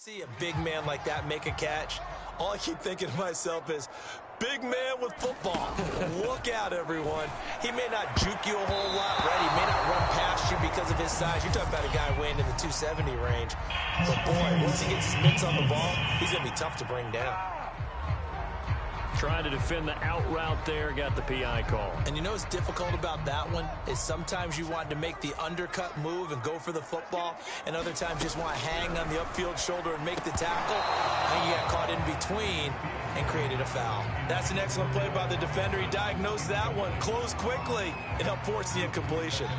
See a big man like that make a catch, all I keep thinking to myself is, big man with football. Look out, everyone. He may not juke you a whole lot, right? He may not run past you because of his size. You're talking about a guy weighing in the 270 range. But, boy, once he gets his mitts on the ball, he's going to be tough to bring down. Trying to defend the out route there, got the PI call. And you know what's difficult about that one is sometimes you want to make the undercut move and go for the football, and other times just want to hang on the upfield shoulder and make the tackle. And you got caught in between and created a foul. That's an excellent play by the defender. He diagnosed that one, closed quickly, and helped force the incompletion.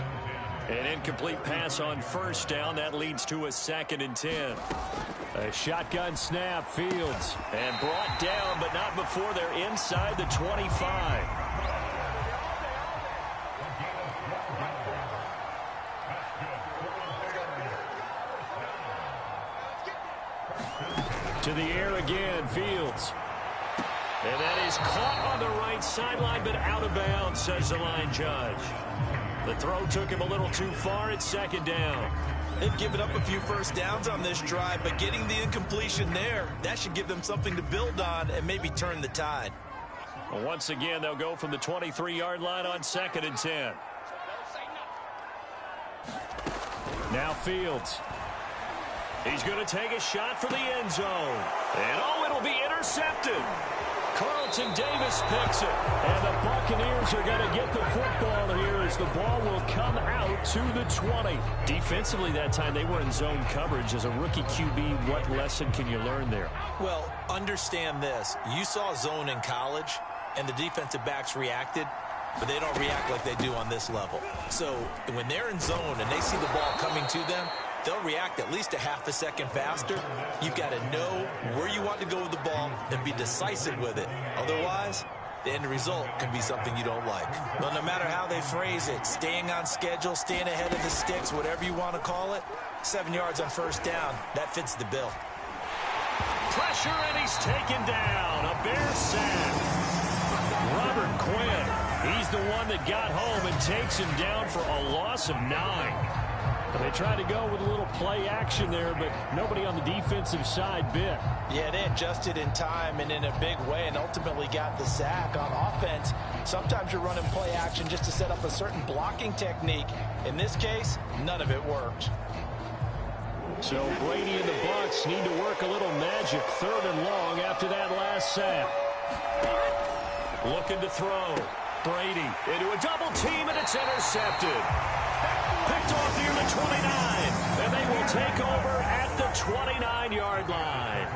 An incomplete pass on first down. That leads to a 2nd and 10. A shotgun snap, Fields. And brought down, but not before they're inside the 25. To the air again, Fields. And that is caught on the right sideline, but out of bounds, says the line judge. The throw took him a little too far. It's 2nd down. They've given up a few first downs on this drive, but getting the incompletion there, that should give them something to build on and maybe turn the tide. Well, once again, they'll go from the 23-yard line on 2nd and 10. Now Fields. He's going to take a shot for the end zone. And, oh, it'll be intercepted. Carlton Davis picks it. And the Buccaneers are going to get the football here as the ball will come out to the 20. Defensively that time, they were in zone coverage. As a rookie QB, what lesson can you learn there? Well, understand this. You saw zone in college, and the defensive backs reacted, but they don't react like they do on this level. So when they're in zone and they see the ball coming to them, they'll react at least a half a second faster. You've got to know where you want to go with the ball and be decisive with it. Otherwise, the end result can be something you don't like. Well, no matter how they phrase it, staying on schedule, staying ahead of the sticks, whatever you want to call it, 7 yards on first down, that fits the bill. Pressure, and he's taken down. A Bears sack. Robert Quinn, he's the one that got home and takes him down for a loss of 9. They tried to go with a little play action there, but nobody on the defensive side bit. Yeah, they adjusted in time and in a big way and ultimately got the sack. On offense, sometimes you're running play action just to set up a certain blocking technique. In this case, none of it worked. So Brady and the Bucs need to work a little magic. 3rd and long after that last sack. Looking to throw. Brady into a double team, and it's intercepted. Picked off near the 29, and they will take over at the 29-yard line.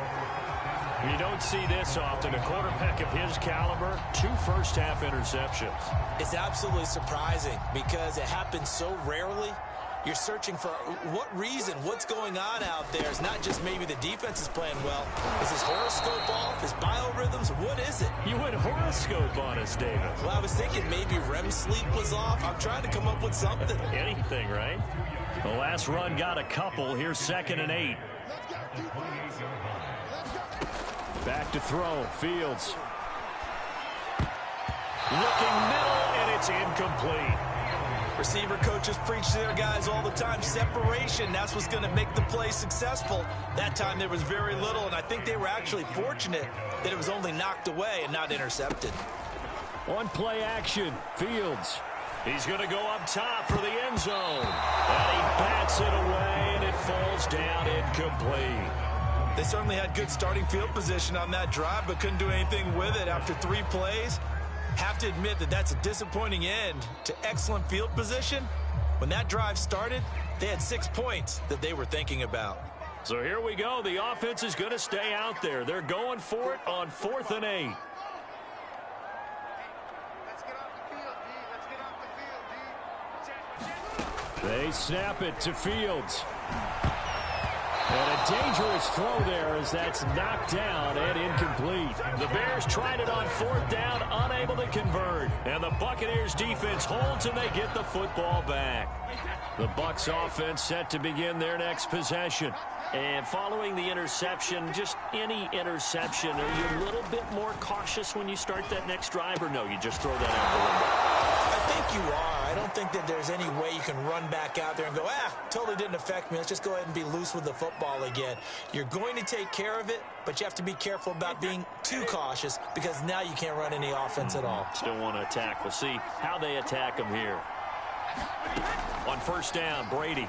You don't see this often. A quarterback of his caliber, 2 first-half interceptions. It's absolutely surprising because it happens so rarely. You're searching for what reason, what's going on out there. It's not just maybe the defense is playing well. Is his horoscope off? His biorhythms? What is it? You went horoscope on us, David. Well, I was thinking maybe REM sleep was off. I'm trying to come up with something. Anything, right? The last run got a couple. Here's 2nd and 8. Back to throw. Fields. Looking middle, and it's incomplete. Receiver coaches preach to their guys all the time. Separation, that's what's going to make the play successful. That time there was very little, and I think they were actually fortunate that it was only knocked away and not intercepted. On play action, Fields. He's going to go up top for the end zone. And he bats it away, and it falls down incomplete. They certainly had good starting field position on that drive, but couldn't do anything with it after 3 plays. Have to admit that that's a disappointing end to excellent field position. When that drive started, they had 6 points that they were thinking about. So here we go. The offense is going to stay out there. They're going for it on 4th and 8. Let's get off the field, D. Let's get off the field, D. They snap it to Fields. And a dangerous throw there as that's knocked down and incomplete. The Bears tried it on 4th down, unable to convert. And the Buccaneers defense holds and they get the football back. The Bucs offense set to begin their next possession. And following the interception, just any interception, are you a little bit more cautious when you start that next drive, or no, you just throw that out the window? I think you are. I don't think that there's any way you can run back out there and go, totally didn't affect me. Let's just go ahead and be loose with the football again. You're going to take care of it, but you have to be careful about being too cautious because now you can't run any offense at all. Still want to attack. We'll see how they attack him here. On first down, Brady.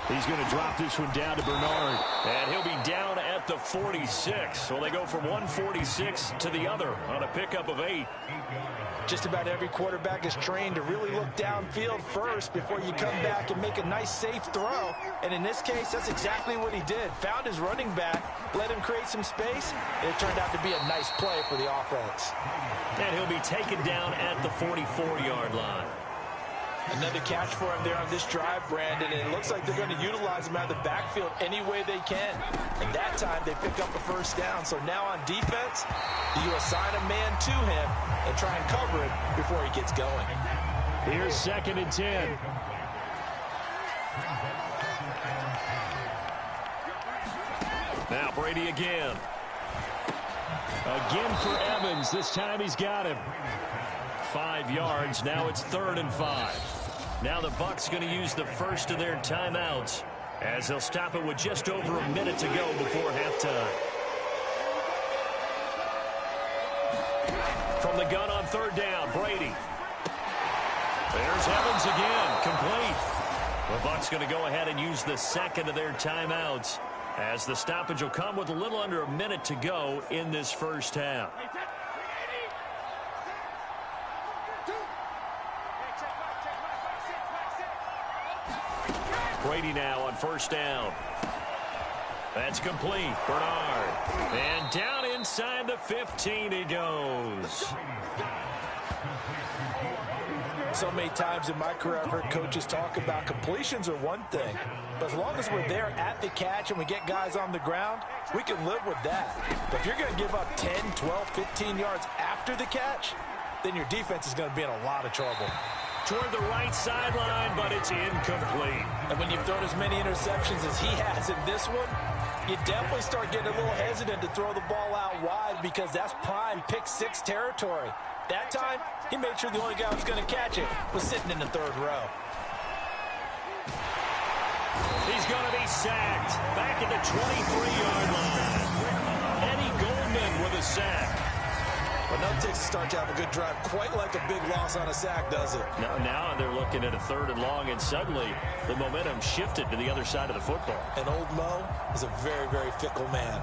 He's going to drop this one down to Bernard. And he'll be down at the 46. So they go from 146 to the other on a pickup of 8. Just about every quarterback is trained to really look downfield first before you come back and make a nice, safe throw. And in this case, that's exactly what he did. Found his running back, let him create some space, and it turned out to be a nice play for the offense. And he'll be taken down at the 44-yard line. Another catch for him there on this drive, Brandon, and it looks like they're going to utilize him out of the backfield any way they can. And that time they pick up a first down. So now on defense, you assign a man to him and try and cover it before he gets going. Here's 2nd and 10. Now Brady again. Again for Evans. This time he's got him. 5 yards. Now it's 3rd and 5. Now the Bucs going to use the first of their timeouts as they'll stop it with just over a minute to go before halftime. From the gun on 3rd down, Brady. There's Evans again, complete. The Bucs going to go ahead and use the 2nd of their timeouts as the stoppage will come with a little under a minute to go in this first half. Brady now on first down. That's complete. Bernard. And down inside the 15 he goes. So many times in my career I've heard coaches talk about completions are one thing, but as long as we're there at the catch and we get guys on the ground, we can live with that. But if you're going to give up 10, 12, 15 yards after the catch, then your defense is going to be in a lot of trouble. Toward the right sideline, but it's incomplete. And when you've thrown as many interceptions as he has in this one, you definitely start getting a little hesitant to throw the ball out wide because that's prime pick 6 territory. That time, he made sure the only guy who was going to catch it was sitting in the 3rd row. He's going to be sacked back at the 23-yard line. Eddie Goldman with a sack. But no takes to start to have a good drive, quite like a big loss on a sack, does it? Now they're looking at a 3rd and long, and suddenly the momentum shifted to the other side of the football. And old Mo is a very, very fickle man.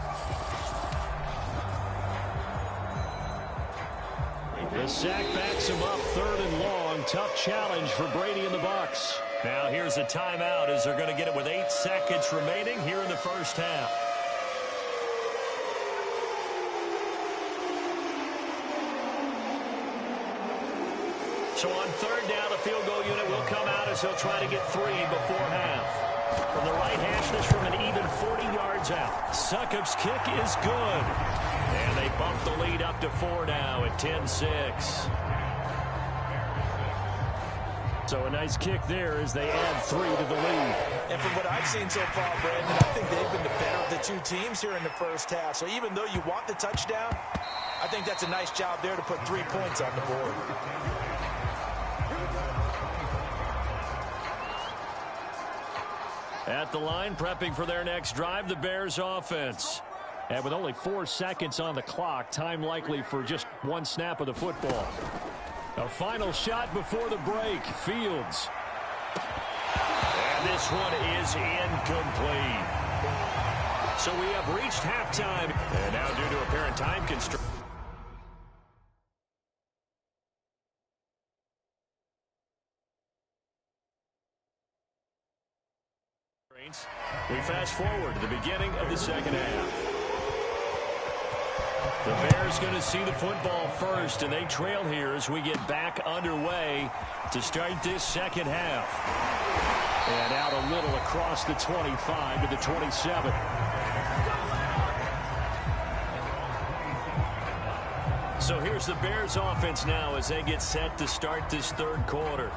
The sack backs him up 3rd and long. Tough challenge for Brady and the Bucs. Now here's a timeout as they're going to get it with 8 seconds remaining here in the first half. So on 3rd down, the field goal unit will come out as he'll try to get 3 before half. From the right hash, this from an even 40 yards out. Succop's kick is good. And they bump the lead up to 4 now at 10-6. So a nice kick there as they add 3 to the lead. And from what I've seen so far, Brandon, I think they've been the better of the 2 teams here in the first half. So even though you want the touchdown, I think that's a nice job there to put 3 points on the board. At the line, prepping for their next drive, the Bears offense. And with only 4 seconds on the clock, time likely for just 1 snap of the football. A final shot before the break. Fields. And this one is incomplete. So we have reached halftime. And now due to apparent time constraints. We fast forward to the beginning of the second half. The Bears going to see the football first, and they trail here as we get back underway to start this second half. And out a little across the 25 to the 27. So here's the Bears offense now as they get set to start this 3rd quarter.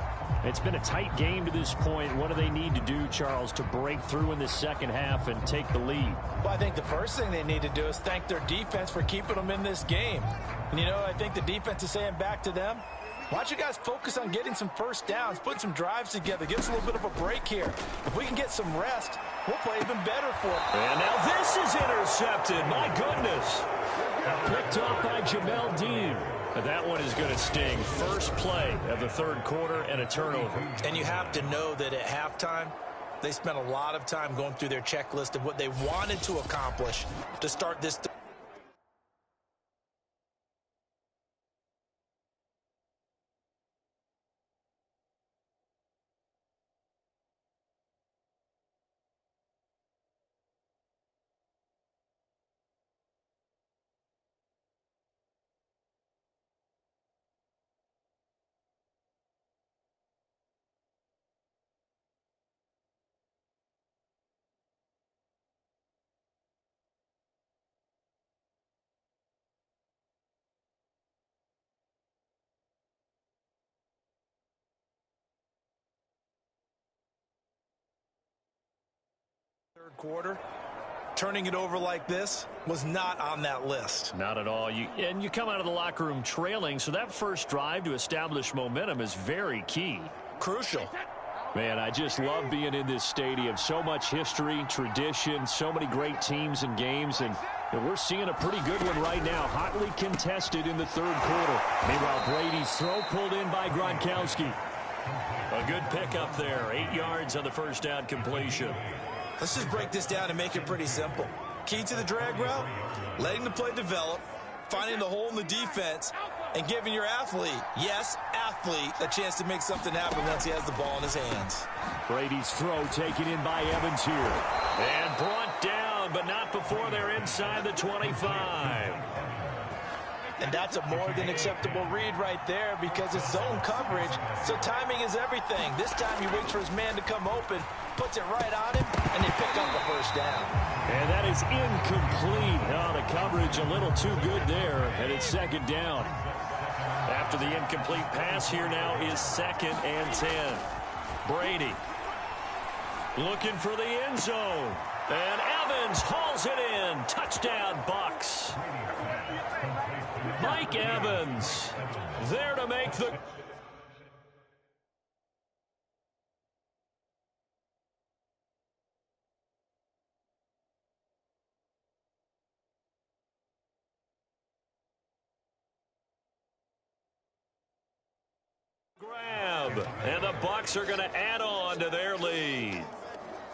It's been a tight game to this point. What do they need to do, Charles, to break through in the second half and take the lead? Well, I think the first thing they need to do is thank their defense for keeping them in this game. And, you know, I think the defense is saying back to them, Why don't you guys focus on getting some first downs, put some drives together, give us a little bit of a break here. If we can get some rest, we'll play even better for it. And now this is intercepted. My goodness. Picked off by Jamel Dean. But that one is going to sting. First play of the third quarter and a turnover. And you have to know that at halftime, they spent a lot of time going through their checklist of what they wanted to accomplish to start this. Third quarter, turning it over like this was not on that list. Not at all. And you come out of the locker room trailing, so that first drive to establish momentum is very key. Crucial. Man, I just love being in this stadium. So much history, tradition, so many great teams and games, and we're seeing a pretty good one right now, hotly contested in the third quarter. Meanwhile, Brady's throw pulled in by Gronkowski. A good pickup there, 8 yards on the first down completion. Let's just break this down and make it pretty simple. Key to the drag route, letting the play develop, finding the hole in the defense, and giving your athlete, yes, athlete, a chance to make something happen once he has the ball in his hands. Brady's throw taken in by Evans here. And brought down, but not before they're inside the 25. And that's a more than acceptable read right there because it's zone coverage, so timing is everything. This time he waits for his man to come open, puts it right on him, and they pick up the first down. And that is incomplete. Oh, the coverage a little too good there, and it's second down. After the incomplete pass, here now is 2nd and 10. Brady looking for the end zone. And Evans hauls it in. Touchdown, Bucs. Mike Evans there to make the... grab. And the Bucs are going to add on to their lead.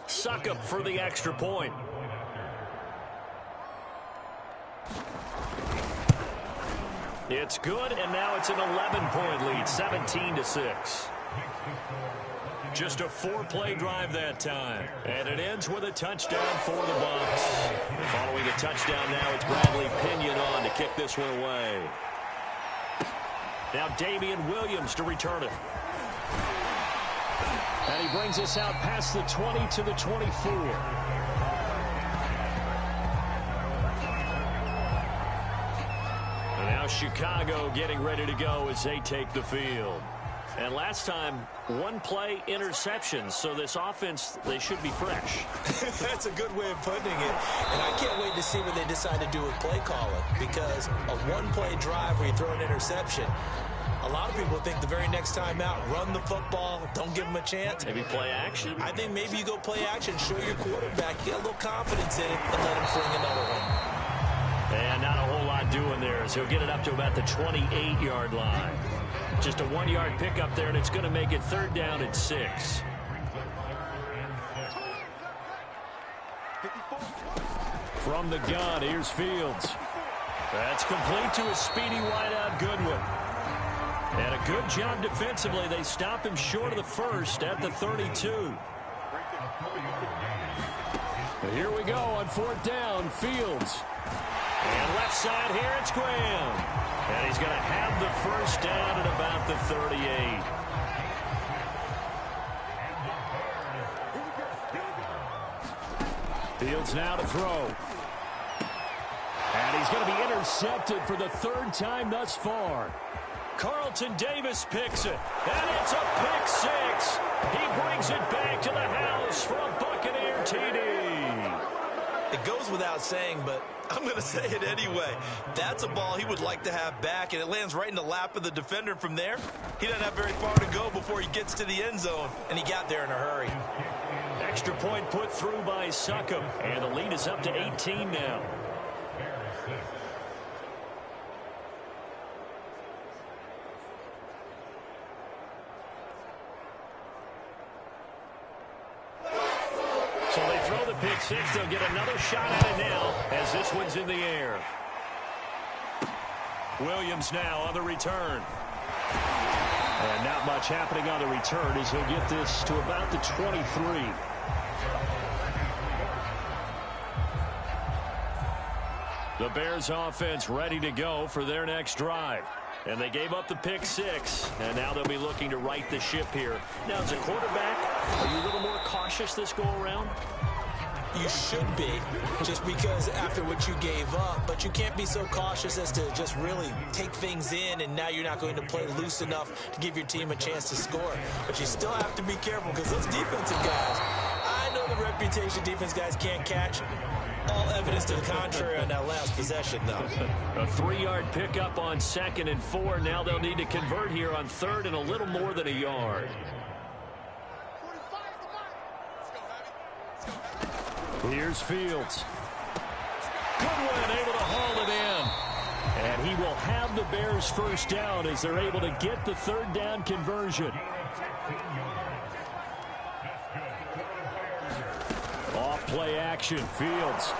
Succop for the extra point. It's good, and now it's an 11-point lead, 17-6. Just a 4-play drive that time. And it ends with a touchdown for the Bucs. Following the touchdown now, it's Bradley Pinion on to kick this one away. Now Damian Williams to return it. And he brings us out past the 20 to the 24. And now Chicago getting ready to go as they take the field. And last time, 1-play interception. So this offense, they should be fresh. That's a good way of putting it. And I can't wait to see what they decide to do with play calling. Because a 1-play drive where you throw an interception, a lot of people think the very next time out, run the football, don't give them a chance. Maybe play action? I think maybe you go play action, show your quarterback, get a little confidence in it, and let him fling another one. And not a whole lot doing there, so he'll get it up to about the 28-yard line. Just a 1-yard pickup there, and it's going to make it 3rd down and 6. From the gun, here's Fields. That's complete to a speedy wideout Goodwin. And a good job defensively. They stop him short of the first at the 32. But here we go on 4th down, Fields. And left side here, it's Graham. And he's going to have the first down at about the 38. Fields now to throw. And he's going to be intercepted for the 3rd time thus far. Carlton Davis picks it. And it's a pick 6. He brings it back to the house for a Buccaneer TD. It goes without saying, but I'm going to say it anyway. That's a ball he would like to have back, and it lands right in the lap of the defender. From there, he doesn't have very far to go before he gets to the end zone, and he got there in a hurry. Extra point put through by Succop, and the lead is up to 18 now. So they throw the pick six. They'll get another shot at it now as this one's in the air. Williams now on the return. And not much happening on the return as he'll get this to about the 23. The Bears offense ready to go for their next drive. And they gave up the pick six, and now they'll be looking to right the ship here. Now, as a quarterback, are you a little more cautious this go-around? You should be, just because after what you gave up, but you can't be so cautious as to just really take things in, and now you're not going to play loose enough to give your team a chance to score. But you still have to be careful because those defensive guys, I know the reputation defense guys can't catch. All evidence to the contrary on that last possession, though. A 3-yard pickup on 2nd and 4. Now they'll need to convert here on 3rd and a little more than a yard. Here's Fields. Goodwin able to haul it in. And he will have the Bears first down as they're able to get the 3rd down conversion. Off play action. Fields.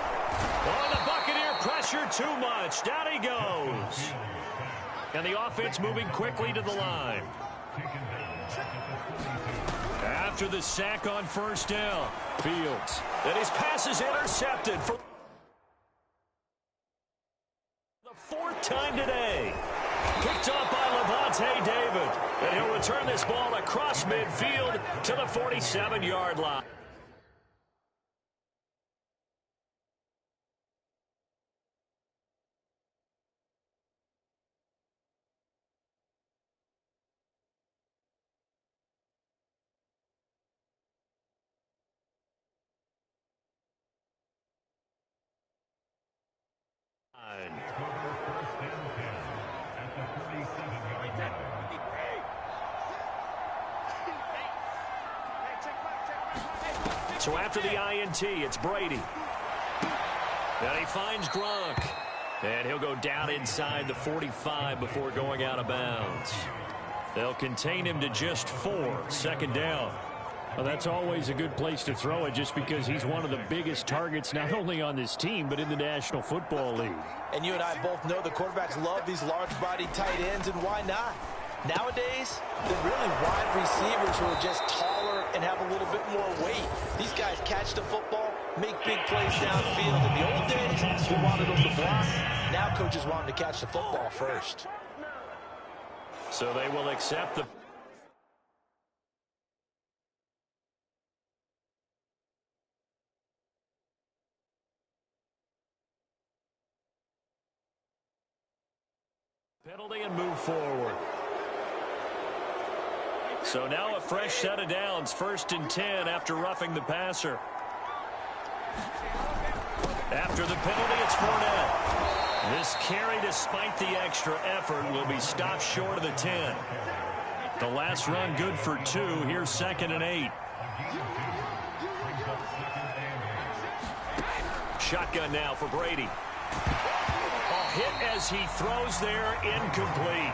Oh, the Buccaneer pressure too much. Down he goes. And the offense moving quickly to the line. After the sack on 1st down, Fields. And his pass is intercepted for the 4th time today. Picked up by Levante David. And he'll return this ball across midfield to the 47-yard line. So after the INT, it's Brady. And he finds Gronk. And he'll go down inside the 45 before going out of bounds. They'll contain him to just 4. 2nd down. Well, that's always a good place to throw it just because he's one of the biggest targets not only on this team but in the National Football League. And you and I both know the quarterbacks love these large-bodied tight ends, and why not? Nowadays, they're really wide receivers who are just taller and have a little bit more weight. These guys catch the football, make big plays downfield. In the old days, we wanted them to block. Now coaches want them to catch the football first. So they will accept the penalty and move forward. So now a fresh set of downs. 1st and 10 after roughing the passer. After the penalty, it's Fournette. This carry, despite the extra effort, will be stopped short of the 10. The last run good for 2. Here's 2nd and 8. Shotgun now for Brady. Hit as he throws there, incomplete.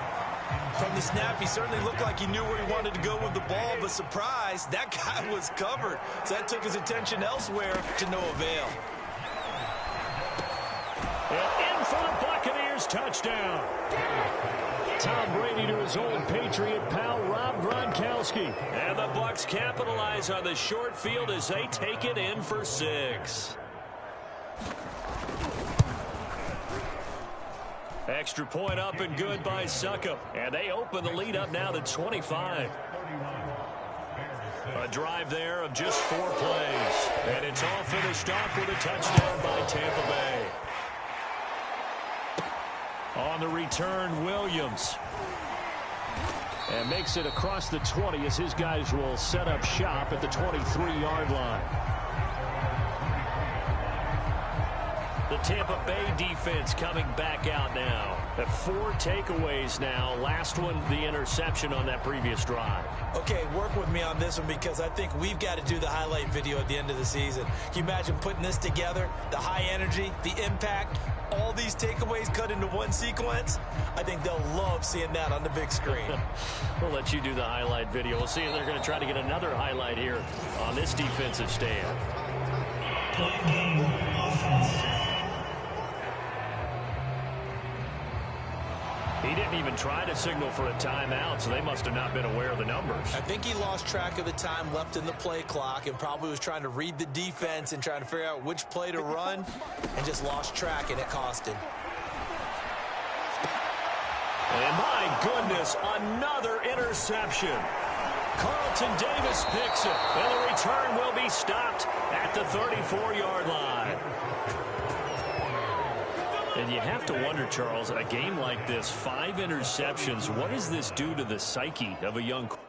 From the snap, he certainly looked like he knew where he wanted to go with the ball, but surprise, that guy was covered. So that took his attention elsewhere to no avail. And in for the Buccaneers touchdown. Tom Brady to his old Patriot pal, Rob Gronkowski. And the Bucs capitalize on the short field as they take it in for 6. Extra point up and good by Succop. And they open the lead up now to 25. A drive there of just 4 plays. And it's all finished off with a touchdown by Tampa Bay. On the return, Williams. And makes it across the 20 as his guys will set up shop at the 23-yard line. The Tampa Bay defense coming back out now. At 4 takeaways now. Last one, the interception on that previous drive. Okay, work with me on this one because I think we've got to do the highlight video at the end of the season. Can you imagine putting this together? The high energy, the impact, all these takeaways cut into one sequence? I think they'll love seeing that on the big screen. We'll let you do the highlight video. We'll see if they're going to try to get another highlight here on this defensive stand. He didn't even try to signal for a timeout, so they must have not been aware of the numbers. I think he lost track of the time left in the play clock and probably was trying to read the defense and trying to figure out which play to run and just lost track, and it cost him. And my goodness, another interception. Carlton Davis picks it, and the return will be stopped at the 34-yard line. And you have to wonder, Charles, a game like this, 5 interceptions, what does this do to the psyche of a young quarterback?